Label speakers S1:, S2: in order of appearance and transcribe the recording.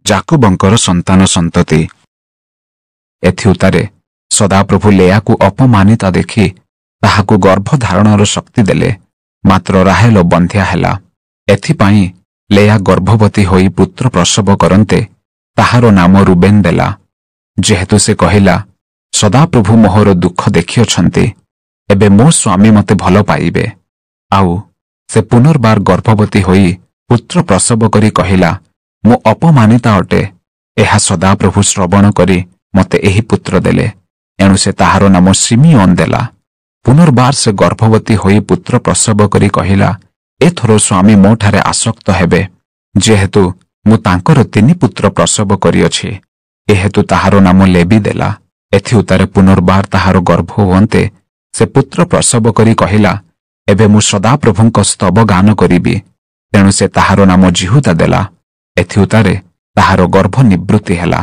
S1: ଜାକୁବଙ୍କର ସନ୍ତାନ ସନ୍ତତି। ଏଥିଉତ୍ତାରେ ସଦାପ୍ରଭୁ ଲେୟାକୁ ଅପମାନିତା ଦେଖି ତାହାକୁ ଗର୍ଭଧାରଣର ଶକ୍ତି ଦେଲେ, ମାତ୍ର ରାହେଲ ବନ୍ଧ୍ୟା ହେଲା। ଏଥିପାଇଁ ଲେୟା ଗର୍ଭବତୀ ହୋଇ ପୁତ୍ର ପ୍ରସବ କରନ୍ତେ ତାହାର ନାମ ରୁବେନ ଦେଲା, ଯେହେତୁ ସେ କହିଲା, ସଦାପ୍ରଭୁ ମୋହର ଦୁଃଖ ଦେଖିଅଛନ୍ତି, ଏବେ ମୋ ସ୍ୱାମୀ ମୋତେ ଭଲ ପାଇବେ। ଆଉ ସେ ପୁନର୍ବାର ଗର୍ଭବତୀ ହୋଇ ପୁତ୍ର ପ୍ରସବ କରି କହିଲା, ମୁଁ ଅପମାନିତା ଅଟେ, ଏହା ସଦାପ୍ରଭୁ ଶ୍ରବଣ କରି ମୋତେ ଏହି ପୁତ୍ର ଦେଲେ। ଏଣୁ ସେ ତାହାର ନାମ ସିମିଓନ ଦେଲା। ପୁନର୍ବାର ସେ ଗର୍ଭବତୀ ହୋଇ ପୁତ୍ର ପ୍ରସବ କରି କହିଲା, ଏଥର ସ୍ୱାମୀ ମୋଠାରେ ଆସକ୍ତ ହେବେ, ଯେହେତୁ ମୁଁ ତାଙ୍କର 3 ପୁତ୍ର ପ୍ରସବ କରିଅଛି। ଏହେତୁ ତାହାର ନାମ ଲେବି ଦେଲା। ଏଥିଉତ୍ତାରେ ପୁନର୍ବାର ତାହାର ଗର୍ଭ ହୁଅନ୍ତେ ସେ ପୁତ୍ର ପ୍ରସବ କରି କହିଲା, ଏବେ ମୁଁ ସଦାପ୍ରଭୁଙ୍କ ସ୍ତବ ଗାନ କରିବି। ତେଣୁ ସେ ତାହାର ନାମ ଜିହୁଦା ଦେଲା। ଏଥିଉତ୍ତାରେ ତାହାର ଗର୍ଭ ନିବୃତ୍ତି ହେଲା।